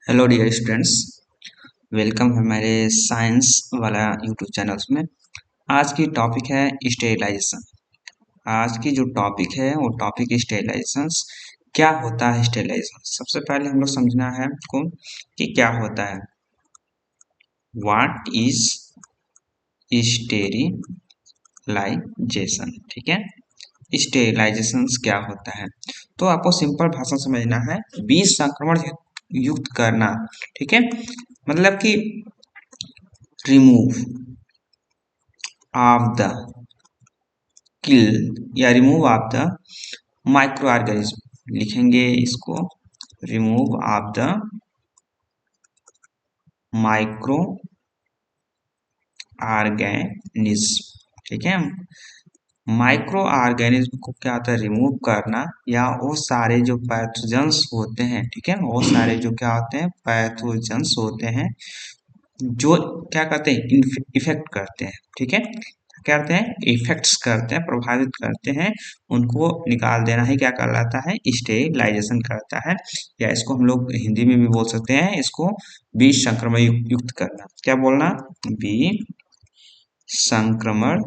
Hello dear students, welcome हमारे science वाला YouTube channels में। आज की टॉपिक है स्टेरिलाइजेशन। आज की जो टॉपिक है वो टॉपिक स्टेरिलाइजेशन। क्या होता है स्टेरिलाइजेशन? सबसे पहले हम लोग समझना है हमको कि क्या होता है। What is sterilization? ठीक है, स्टेरिलाइजेशन क्या होता है तो आपको सिंपल भाषा समझना है। बीज संक्रमण युक्त करना, ठीक है, मतलब कि रिमूव ऑफ द किल या remove of the micro organism, लिखेंगे इसको remove of the micro organism. ठीक है, माइक्रो ऑर्गेनिज्म को क्या होता है, रिमूव करना, या वो सारे जो पैथोजेंस होते हैं, ठीक है, वो सारे जो क्या होते हैं पैथोजेंस होते हैं जो क्या करते हैं इफेक्ट करते हैं, ठीक है, क्या करते हैं इफेक्ट्स करते हैं, प्रभावित करते हैं, उनको निकाल देना ही क्या कहलाता है, स्टेरिलाइजेशन करता है। या इसको हम लोग हिंदी में भी बोल सकते हैं, इसको बीज संक्रमण युक्त करना। क्या बोलना? बीज संक्रमण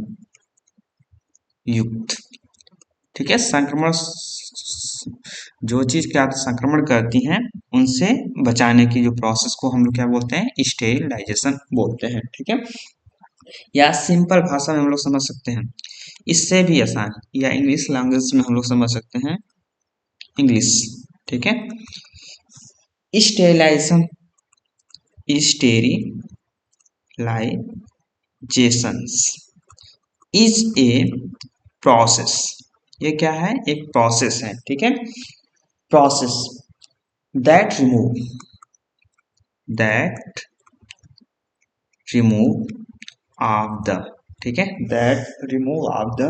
युक्त। ठीक है, संक्रमण जो चीज क्या संक्रमण करती हैं उनसे बचाने की जो प्रोसेस को हम लोग क्या बोलते हैं, स्टेरिलाइजेशन बोलते हैं। ठीक है, या सिंपल भाषा में हम लोग समझ सकते हैं, इससे भी आसान, या इंग्लिश लैंग्वेज में हम लोग समझ सकते हैं, इंग्लिश। ठीक है, स्टेरिलाइजेशन, स्टेरिलाइजेशंस इज ए प्रोसेस। ये क्या है, एक प्रोसेस है। ठीक है, process that remove of the, ठीक है, that remove of the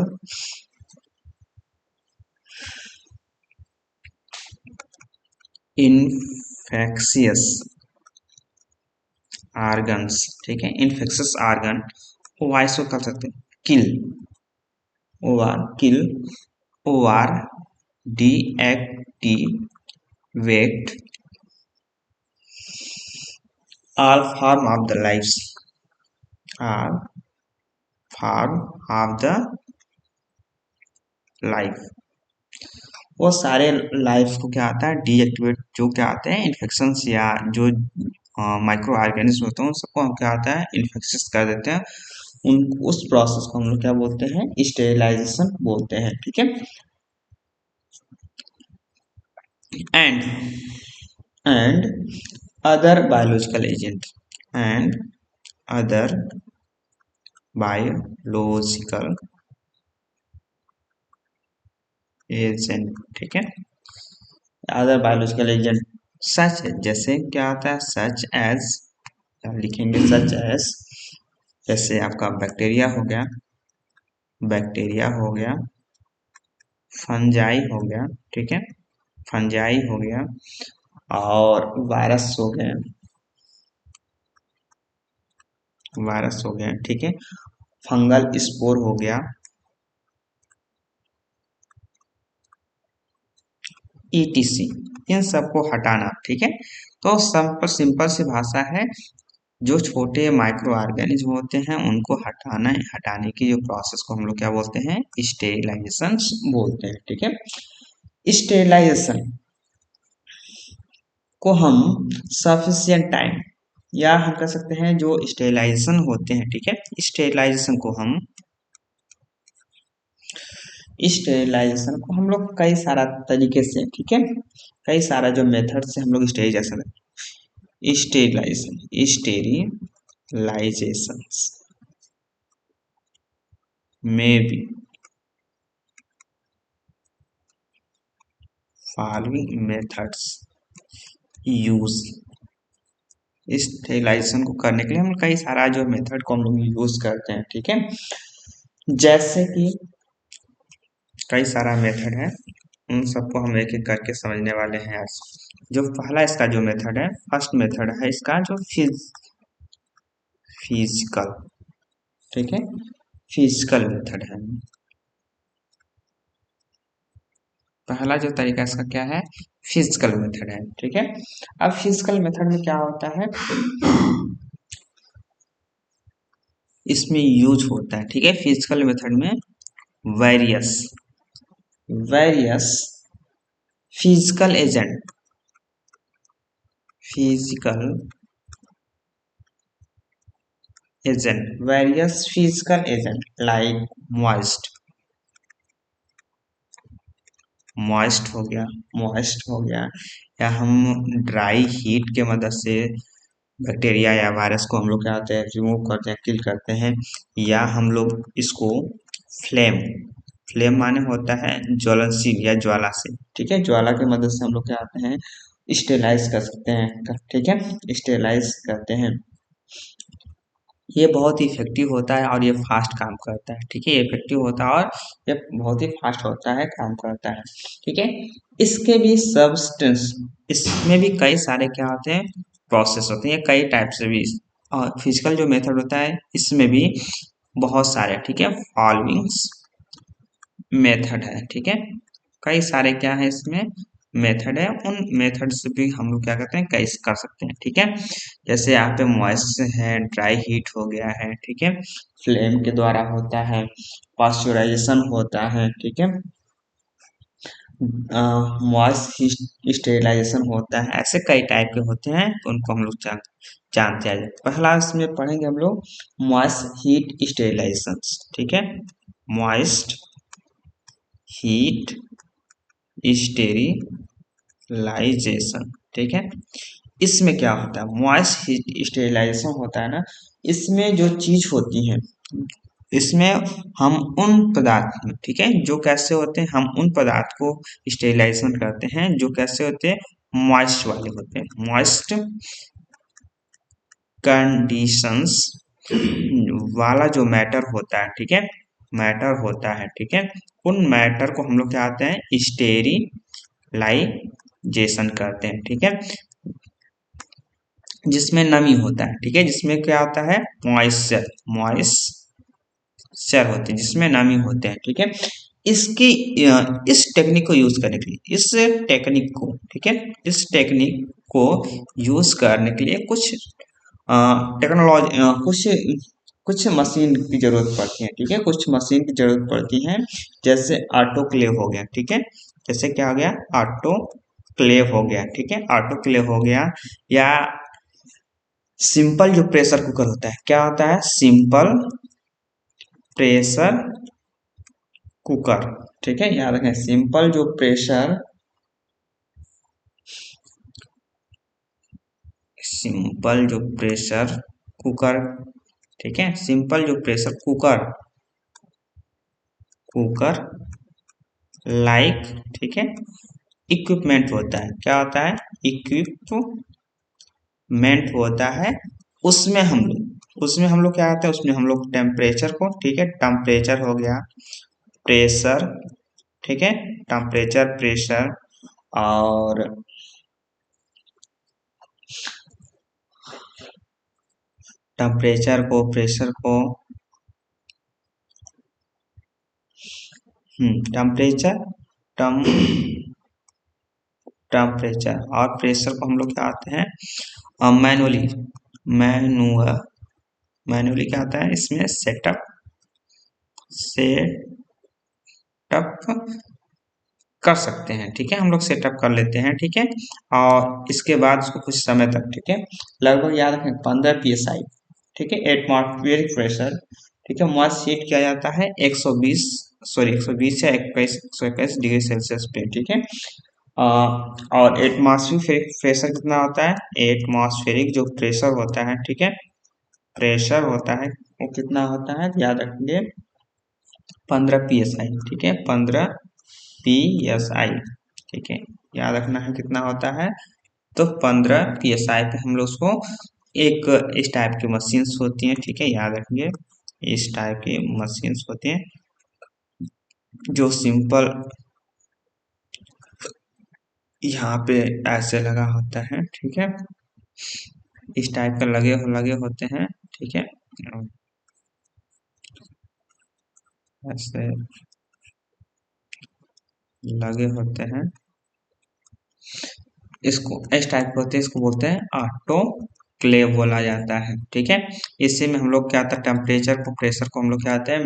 infectious organs. ठीक है, इन्फेक्शियस आर्गन को वाइस को कर सकते हैं kill, kill or deactivate all form of the lives, all form of the life, वो सारे लाइफ को क्या आता है डीएक्टिवेट, जो क्या आते हैं इन्फेक्शंस या जो माइक्रो ऑर्गेनिज्म होते हैं उन सबको हम क्या आता है इन्फेक्शियस कर देते हैं। उन उस प्रोसेस को हम लोग क्या बोलते हैं, स्टेरिलाइजेशन बोलते हैं। ठीक है, and and other biological agent, and other biological agent. ठीक है, अदर बायोलॉजिकल एजेंट सच, जैसे क्या आता है सच एज, लिखेंगे सच एज, जैसे आपका बैक्टीरिया हो गया, बैक्टीरिया हो गया, फंजाई हो गया, ठीक है, फंजाई हो गया, और वायरस हो गए, वायरस हो गया, ठीक है, फंगल स्पोर हो गया, ईटीसी, इन सबको हटाना। ठीक है, तो सिंपल सी भाषा है, जो छोटे माइक्रो ऑर्गेनिज्म होते हैं उनको हटाने की जो प्रोसेस को हम लोग क्या बोलते हैं, स्टेरिलाइजेशन बोलते हैं। ठीक है, स्टेरिलाइजेशन को हम सफिशिएंट टाइम, या हम कह सकते हैं जो स्टेरिलाइजेशन होते हैं, ठीक है, स्टेरिलाइजेशन को हम लोग कई सारा तरीके से, ठीक है, कई सारा जो मेथड से हम लोग स्टेरिलाइजेशन स्टेरिलाइजेशन में भी फॉलोइंग मेथड्स यूज, स्टेरिलाइजेशन को करने के लिए हम कई सारा जो मेथड को हम लोग यूज करते हैं। ठीक है, जैसे कि कई सारा मेथड है, उन सबको हम एक एक करके समझने वाले हैं आज। जो पहला इसका जो मेथड है, फर्स्ट मेथड है इसका जो फिजिकल, ठीक है, फिजिकल मेथड है। पहला जो तरीका इसका क्या है, फिजिकल मेथड है, ठीक है। अब फिजिकल मेथड में क्या होता है, इसमें यूज होता है, ठीक है, फिजिकल मेथड में various various physical agent, physical various physical agent like moist, moist हो गया, या हम ड्राई हीट के मदद से बैक्टीरिया या वायरस को हम लोग क्या होते हैं, रिमूव करते हैं, किल करते हैं, या हम लोग इसको फ्लेम, फ्लेम माने होता है ज्वलनशील या ज्वाला से, ठीक है, ज्वाला की मदद से हम लोग क्या आते हैं, स्टेलाइज कर सकते हैं, ठीक है, स्टेलाइज करते हैं। ये बहुत ही इफेक्टिव होता है और ये फास्ट काम करता है, ठीक है, ये इफेक्टिव होता है और ये बहुत ही फास्ट होता है, काम करता है, ठीक है। इसके भी सब्सटेंस, इसमें भी कई सारे क्या होते हैं, प्रोसेस होते हैं, कई टाइप से भी, और फिजिकल जो मेथड होता है इसमें भी बहुत सारे, ठीक है, फॉलोइंग्स मेथड है, ठीक है, कई सारे क्या है इसमें मेथड है, उन मेथड से भी हम लोग क्या करते हैं, कई कर सकते हैं, ठीक है। जैसे यहाँ पे मॉइस्ट है, ड्राई हीट हो गया है, ठीक है, फ्लेम के द्वारा होता है, पास्चुराइजेशन होता है, ठीक है, मॉइस्ट स्टेरिलाइजेशन होता है, ऐसे कई टाइप के होते हैं, तो उनको हम लोग जानते हैं। पहला इसमें पढ़ेंगे हम लोग मॉइस्ट हीट स्टेरिलाइजेशन, ठीक है, मॉइस्ट हीट स्टेरिलाइजेशन, ठीक है। इसमें क्या होता है, मॉइस्ट हीट स्टेरिलाइजेशन होता है ना, इसमें जो चीज होती है, इसमें हम उन पदार्थ, ठीक है, जो कैसे होते हैं, हम उन पदार्थ को स्टेरिलाइजेशन करते हैं जो कैसे होते हैं, मॉइस्ट वाले होते हैं, मॉइस्ट कंडीशंस वाला जो मैटर होता है, ठीक है, मैटर होता है, ठीक है, उन मैटर को हम लोग क्या आते हैं, स्टेरिलाइजेशन करते हैं, ठीक है, जिसमें नमी होता है, ठीक है, जिसमें क्या होता है, मॉइस्चर होते हैं, जिसमें नमी होते हैं, ठीक है। इसकी इस टेक्निक को यूज करने के लिए, इस टेक्निक को, ठीक है, इस टेक्निक को यूज करने के लिए कुछ टेक्नोलॉजी, कुछ कुछ मशीन की जरूरत पड़ती है, ठीक है, कुछ मशीन की जरूरत पड़ती है, जैसे ऑटोक्लेव हो गया, ठीक है, जैसे क्या हो गया, ऑटोक्लेव हो गया, ठीक है, ऑटोक्लेव हो गया, या सिंपल जो प्रेशर कुकर होता है, क्या होता है, सिंपल प्रेशर कुकर, ठीक है, याद रखें, सिंपल जो प्रेशर, सिंपल जो प्रेशर कुकर, ठीक है, सिंपल जो प्रेशर कुकर, कुकर लाइक, ठीक है, इक्विपमेंट होता है, क्या होता है, इक्विपमेंट होता है, उसमें हम लोग क्या करते हैं, उसमें हम लोग टेम्परेचर को, ठीक है, टेम्परेचर हो गया, प्रेशर, ठीक है, टेम्परेचर, प्रेशर, और टेम्परेचर को, प्रेशर को, टेम्परेचर, टम टेम्परेचर और प्रेशर को हम लोग क्या आते हैं, मैनुअली, मैनुअल मैनुअली क्या आता है, इसमें सेटअप कर सकते हैं, ठीक है, हम लोग सेटअप कर लेते हैं, ठीक है, और इसके बाद उसको कुछ समय तक, ठीक है, लगभग याद रखें 15 psi, ठीक है, एटमॉस्फेरिक प्रेशर, ठीक है, मॉइस्ट हीट किया जाता है 120, सॉरी 120 या 121 डिग्री सेल्सियस पे, ठीक है, और एटमॉस्फेरिक प्रेशर कितना होता है, एटमॉस्फेरिक जो प्रेशर होता है, ठीक है, प्रेशर होता है, वो कितना होता है, याद रखेंगे 15 psi, ठीक है, 15 psi, ठीक है, याद रखना है कितना होता है, तो 15 psi पे हम लोग उसको, एक इस टाइप की मशीन्स होती हैं, ठीक है, याद रखिए, इस टाइप की मशीन्स होती हैं, जो सिंपल यहाँ पे ऐसे लगा होता है, ठीक है, इस टाइप का लगे होते हैं, ठीक है, ऐसे लगे होते हैं, इसको इस टाइप के होते हैं, इसको बोलते हैं ऑटो क्लेव बोला जाता है। ठीक है, इसी में हम लोग क्या आता है, टेम्परेचर को, प्रेशर को हम लोग क्या आता है,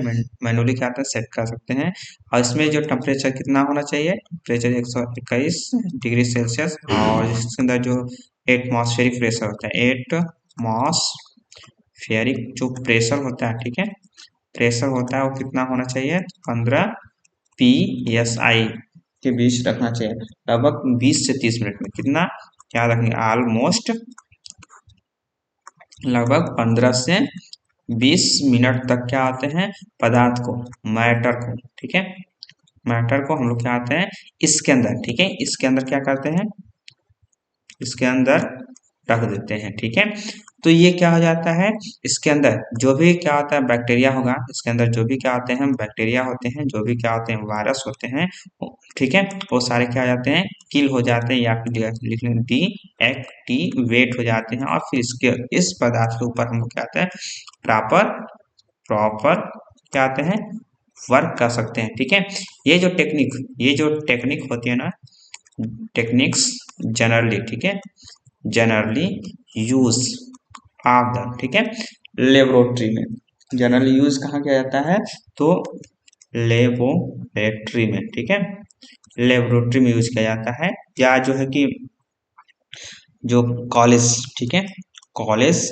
मैनुअली क्या आता है, सेट कर सकते हैं। और इसमें जो टेम्परेचर कितना होना चाहिए, टेम्परेचर 121 डिग्री सेल्सियस, और इसके अंदर जो एटमॉस्फेरिक प्रेशर होता है, एटमॉस्फेरिक जो प्रेशर होता है, ठीक है, प्रेशर होता है वो कितना होना चाहिए, 15 PSI के बीच रखना चाहिए, लगभग 20 से 30 मिनट में। कितना क्या रखेंगे, ऑलमोस्ट लगभग 15 से 20 मिनट तक क्या आते हैं, पदार्थ को, मैटर को, ठीक है, मैटर को हम लोग क्या आते हैं इसके अंदर, ठीक है, इसके अंदर क्या करते हैं, इसके अंदर रख देते हैं। ठीक है, तो ये क्या हो जाता है, इसके अंदर जो भी क्या होता है बैक्टीरिया होगा, इसके अंदर जो भी क्या होते हैं बैक्टीरिया होते हैं, जो भी क्या होते हैं वायरस होते हैं, ठीक है, वो सारे क्या हो जाते हैं, किल हो जाते हैं, या फिर लिख लें डीएक्टिवेट हो जाते हैं, और फिर इसके इस पदार्थ के ऊपर हम लोग क्या आते हैं, प्रॉपर प्रॉपर क्या आते हैं, वर्क कर सकते हैं। ठीक है, ये जो टेक्निक होती है ना, टेक्निक्स जनरली, ठीक है, जनरली यूज ऑफ द, ठीक है, लेबोरेटरी में, जनरली यूज कहाँ किया जाता है, तो लेबोरेटरी में, ठीक है, लेबोरेटरी में यूज किया जाता है, या जो है कि जो कॉलेज, ठीक है, कॉलेज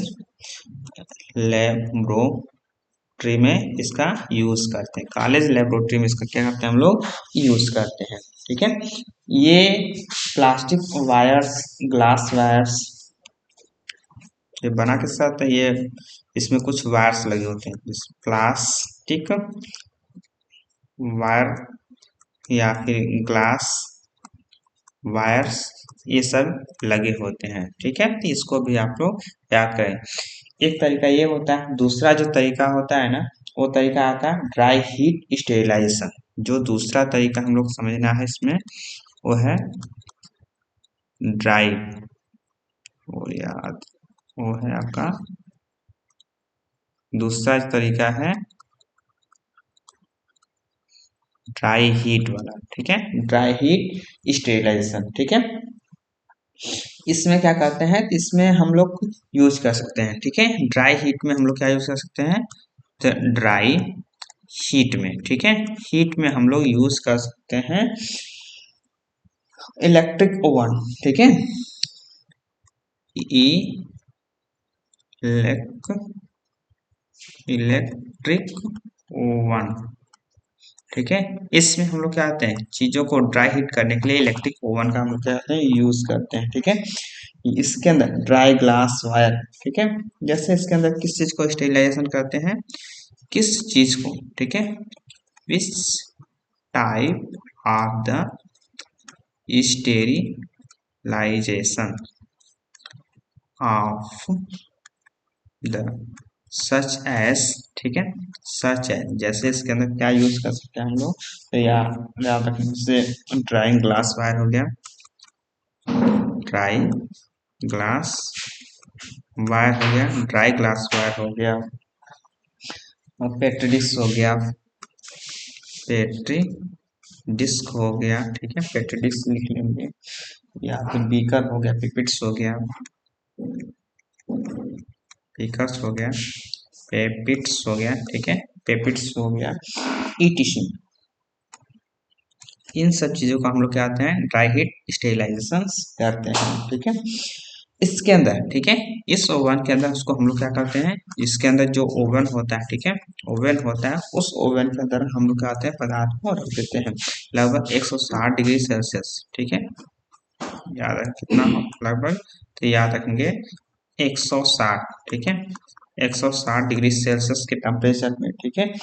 लेबोरेटरी में इसका यूज करते हैं, कॉलेज लेबोरेटरी में इसका क्या करते हैं हम लोग, यूज करते हैं। ठीक है, ये प्लास्टिक वायर्स, ग्लास वायर्स, ये बना के साथ ये, इसमें कुछ वायर्स लगे होते हैं, प्लास्टिक वायर या फिर ग्लास वायर्स, ये सब लगे होते हैं। ठीक है, तो इसको भी आप लोग याद करें। एक तरीका ये होता है, दूसरा जो तरीका होता है ना, वो तरीका आता है ड्राई हीट स्टेरिलाइजेशन। जो दूसरा तरीका हम लोग समझना है इसमें, वो है ड्राई, वो है आपका दूसरा तरीका है ड्राई हीट वाला। ठीक है, ड्राई हीट स्टेरिलाइजेशन। ठीक है, इसमें क्या करते हैं, इसमें हम लोग यूज कर सकते हैं, ठीक है, ड्राई हीट में हम लोग क्या यूज कर सकते हैं, तो ड्राई हीट में, ठीक है, हीट में हम लोग यूज कर सकते हैं इलेक्ट्रिक ओवन। ठीक है, इलेक्ट्रिक ओवन, ठीक है, इसमें हम लोग क्या आते हैं, चीजों को ड्राई हीट करने के लिए इलेक्ट्रिक ओवन का हम लोग क्या करते हैं, यूज करते हैं। ठीक है, इसके अंदर ड्राई ग्लास वायर, ठीक है, जैसे इसके अंदर किस चीज को स्टेरिलाइजेशन करते हैं, किस चीज को, ठीक है, which type of the sterilization of the such as, ठीक है, सच है, जैसे इसके अंदर क्या यूज कर सकते हैं हम लोग, तो याद रखने से ड्राइंग ग्लास वायर हो गया, ड्राई ग्लास वायर हो गया, ड्राई ग्लास वायर हो गया, और पेट्री डिस्क हो गया, पेट्री डिस्क हो गया, ठीक है, पेट्री डिस्क लिख लेंगे, या फिर बीकर हो गया, पिपिट्स हो गया, बीकर्स हो गया, पेपिट्स हो गया, ठीक है, पेपिट्स हो गया, ईटीसी, इन सब चीजों का हम लोग क्या आते हैं, ड्राई हीट स्टेरिलाइजेशन करते हैं। ठीक है, इसके अंदर, ठीक है, इस ओवन के अंदर उसको हम लोग क्या करते हैं, इसके अंदर जो ओवन होता है, ठीक है, ओवन होता है, उस ओवन के अंदर हम लोग क्या आते हैं, पदार्थ को रख देते हैं लगभग 160 डिग्री सेल्सियस। ठीक है, याद है कितना लगभग, तो याद रखेंगे 160, ठीक है, 160 डिग्री सेल्सियस के टेम्परेचर में, ठीक है,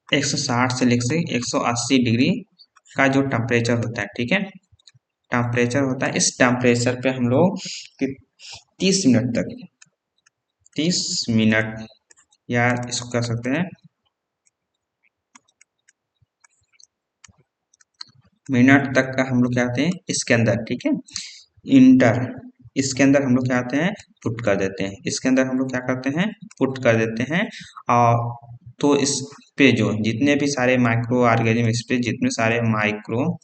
160 से लेकर 180 डिग्री का जो टेम्परेचर होता है, ठीक है, टेम्परेचर होता है, इस टेम्परेचर पे हम लोग 30 मिनट तक, 30 मिनट, या इसको कर सकते हैं मिनट तक का हम लोग क्या आते हैं इसके अंदर, ठीक है, इंटर, इसके अंदर हम लोग क्या आते हैं, पुट कर देते हैं, इसके अंदर हम लोग क्या करते हैं, पुट कर देते हैं, और तो इस पे जो जितने भी सारे माइक्रो ऑर्गेनिज्म, इस पे जितने सारे माइक्रो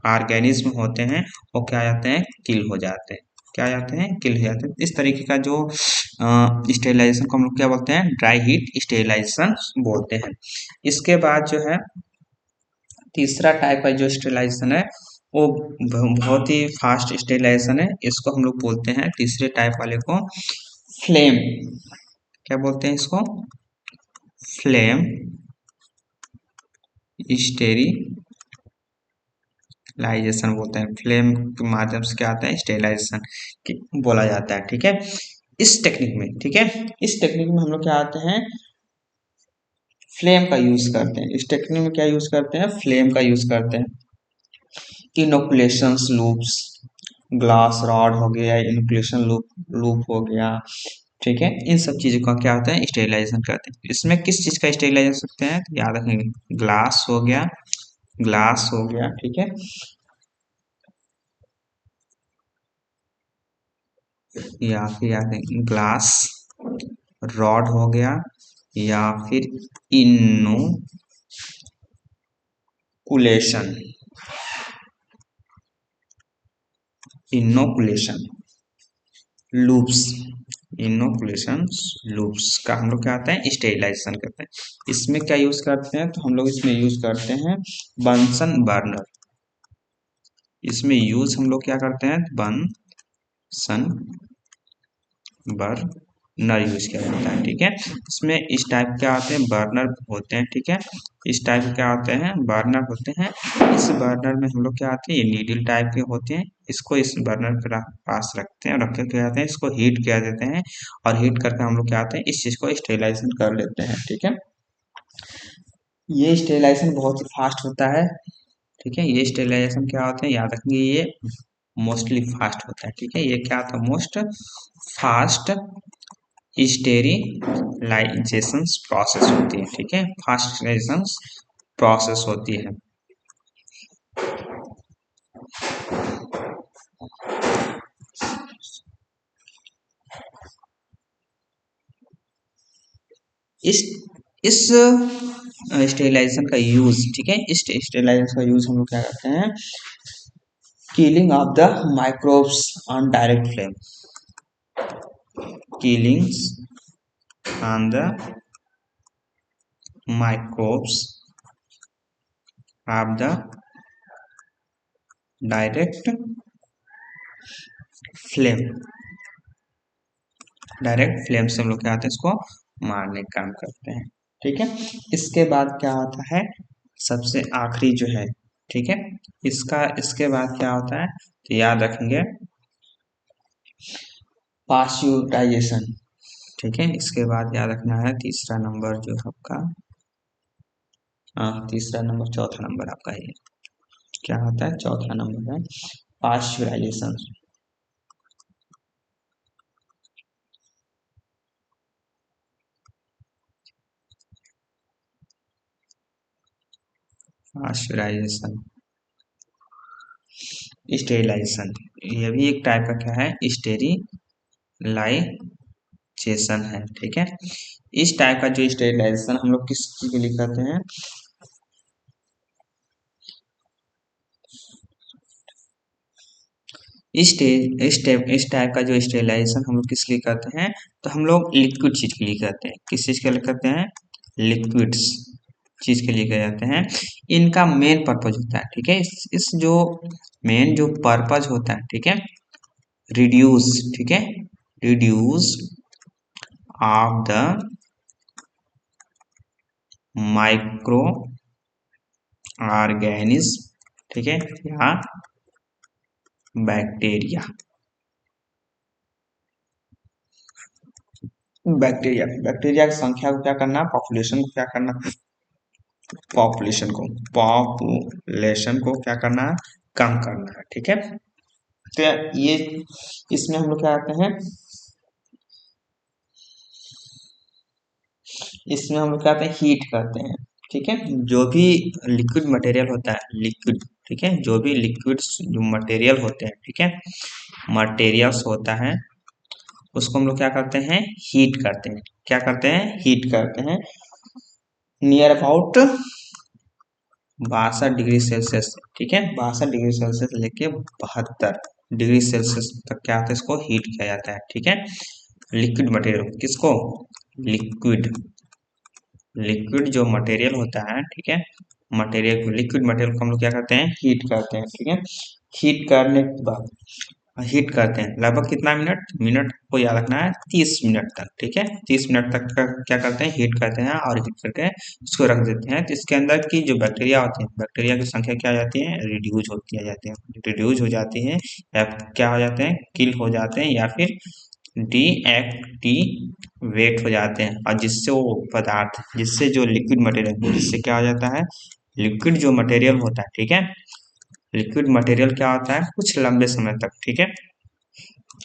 ऑर्गेनिज्म होते हैं वो क्या जाते हैं, किल हो जाते हैं। क्या जाते हैं, किल हो जाते हैं। इस तरीके का जो स्टेरिलाइजेशन को हम लोग क्या बोलते हैं, ड्राई हीट स्टेरिलाइजेशन बोलते हैं। इसके बाद जो है तीसरा टाइप का जो स्टेरिलाइजेशन है वो बहुत ही फास्ट स्टेरिलाइजेशन है। इसको हम लोग बोलते हैं तीसरे टाइप वाले को फ्लेम, क्या बोलते हैं इसको, फ्लेम स्टेरिलाइजेशन बोलते हैं। फ्लेम के माध्यम से क्या आता है, स्टेरिलाइजेशन बोला जाता है। ठीक है, इस टेक्निक में, ठीक है, इस टेक्निक में हम लोग क्या आते हैं, फ्लेम का यूज करते हैं। इस टेक्निक में क्या यूज करते हैं, फ्लेम का यूज करते हैं। इनोकुलेशन लूप्स, ग्लास रॉड हो गया, इनोकुलेशन लूप हो गया, ठीक है, इन सब चीजों का क्या होता है, स्टेरिलाइजेशन करते हैं। इसमें किस चीज का स्टेरिलाइजेशन सकते हैं, तो याद रखेंगे, ग्लास हो गया, ग्लास हो गया, ठीक है, या फिर याद रखेंगे ग्लास रॉड हो गया, या फिर inoculation, inoculation loops, inoculation loops का हम लोग क्या करते हैं, स्टेरिलाइजेशन करते हैं। इसमें क्या यूज करते हैं, तो हम लोग इसमें यूज करते हैं बंसन बर्नर। इसमें यूज हम लोग क्या करते हैं, बंसन बर्नर यूज किया जाता है। ठीक है, इसमें इस टाइप क्या आते हैं, बर्नर होते हैं। ठीक है, इस टाइप क्या होते हैं, बर्नर होते हैं। इस बर्नर में हम लोग क्या आते हैं, ये नीडल टाइप के होते हैं। इसको इस बर्नर के पास रखते हैं, रख के क्या आते हैं, इसको हीट किया देते हैं, और हीट करके हम लोग क्या आते हैं, इस चीज को स्टेरिलाइजेशन कर लेते हैं। ठीक है, ये स्टेरिलाइजेशन बहुत ही फास्ट होता है। ठीक है, ये स्टेरिलाइजेशन क्या होता है, याद रखेंगे, ये मोस्टली फास्ट होता है। ठीक है, ये क्या होता है, मोस्ट फास्ट स्टेरिलाइजेशन प्रोसेस होती है। ठीक है, फास्ट स्टेरिलाइजेशन प्रोसेस होती है। इस इस स्टेरिलाइजेशन का यूज, ठीक है, इस स्टेरिलाइजेशन का यूज हम लोग क्या करते हैं, killing of the microbes on direct flame, killings on the microbes of the direct flame, direct flame से हम लोग क्या आते हैं, इसको मारने का काम करते हैं। ठीक है, इसके बाद क्या आता है, सबसे आखिरी जो है, ठीक है, इसके बाद क्या होता है, तो याद रखेंगे पास्चुराइजेशन। ठीक है, इसके बाद याद रखना है तीसरा नंबर जो आपका, तीसरा नंबर, चौथा नंबर आपका ये क्या होता है, चौथा नंबर है पास्चुराइजेशन। पास्चुराइजेशन, स्टेरिलाइजेशन, ये भी एक टाइप का क्या है, स्टेरिलाइजेशन है। ठीक है, इस टाइप का जो स्टेरिलाइजेशन हम लोग किस चीज के लिए करते हैं, इस टाइप का जो स्टेरिलाइजेशन हम लोग किस लिए करते हैं, तो हम लोग लिक्विड चीज के लिए करते हैं। किस चीज के लिए करते हैं, लिक्विड्स चीज के लिए किया जाते हैं। इनका मेन पर्पज होता है, ठीक है, इस जो मेन जो पर्पज होता है, ठीक है, रिड्यूस, ठीक है, reduce of the micro organism, ठीक है, या बैक्टीरिया, बैक्टीरिया की संख्या को क्या करना, पॉपुलेशन को क्या करना, पॉपुलेशन को क्या करना है, कम करना है। ठीक है, तो ये इसमें हम लोग क्या करते हैं, इसमें हम लोग क्या करते हैं, हीट करते हैं। ठीक है, जो भी लिक्विड मटेरियल होता है, लिक्विड, ठीक है, जो भी लिक्विड जो मटेरियल होते हैं, ठीक है, मटेरियल्स होता है, उसको हम लोग क्या करते हैं, हीट करते हैं। क्या करते हैं, हीट करते हैं। नियर अबाउट 62 डिग्री सेल्सियस, ठीक है, 62 डिग्री सेल्सियस लेके 72 डिग्री सेल्सियस तक क्या होता है, इसको हीट किया जाता है, ठीक है। लिक्विड मटेरियल किसको, लिक्विड, लिक्विड जो मटेरियल होता है, ठीक है, मटेरियल को, लिक्विड मटेरियल को हम लोग क्या करते हैं, हीट करते हैं, ठीक है। हीट करने के बाद हीट करते हैं लगभग कितना मिनट, मिनट को याद रखना है, 30 मिनट तक, ठीक है, 30 मिनट तक का क्या करते हैं, हीट करते हैं और हीट करके उसको रख देते हैं। तो इसके अंदर की जो बैक्टीरिया होती है, बैक्टीरिया की संख्या क्या हो जाती है, रिड्यूज होती आ जाती है, रिड्यूज हो जाती है, या क्या हो जाते हैं, किल हो जाते हैं, या फिर डीएक्टिवेट हो जाते हैं। और जिससे वो पदार्थ, जिससे जो लिक्विड मटेरियल, जिससे क्या हो जाता है, लिक्विड जो मटेरियल होता है, ठीक है, लिक्विड मटेरियल क्या होता है, कुछ लंबे समय तक, ठीक है,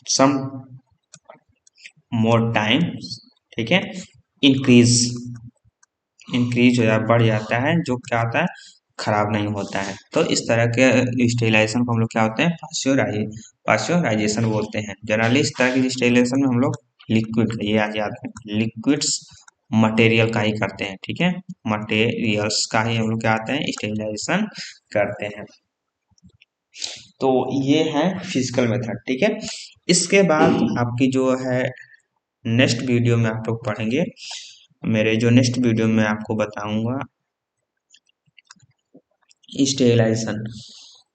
सम मोर टाइम, ठीक है, इंक्रीज, इंक्रीज हो जा, बढ़ जाता है, जो क्या होता है, खराब नहीं होता है। तो इस तरह के स्टेरिलाइजेशन को हम लोग क्या होते हैं, पाश्चराइजेशन बोलते हैं। जनरली इस तरह की स्टेरिलाइजेशन में हम लोग लिक्विड, ये याद रखें, लिक्विड्स मटेरियल का ही करते हैं, ठीक है, मटेरियल्स का ही हम लोग क्या आते हैं, स्टेरिलाइजेशन करते हैं। तो ये है फिजिकल मेथड, ठीक है। इसके बाद आपकी जो है नेक्स्ट वीडियो में आप लोग पढ़ेंगे, मेरे जो नेक्स्ट वीडियो में आपको बताऊंगा स्टेरिलाइजेशन,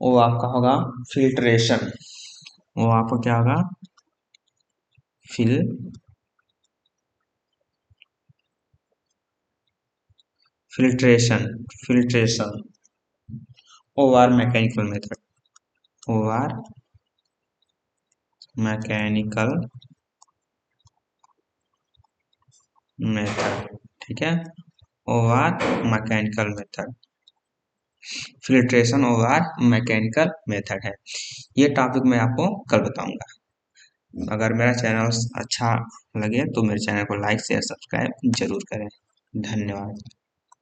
वो आपका होगा फिल्ट्रेशन, वो आपको क्या होगा, फिल filtration, filtration over mechanical method, over mechanical method, ठीक है, over mechanical method, filtration over mechanical method है। ये टॉपिक मैं आपको कल बताऊंगा। अगर मेरा चैनल अच्छा लगे तो मेरे चैनल को लाइक शेयर सब्सक्राइब जरूर करें। धन्यवाद।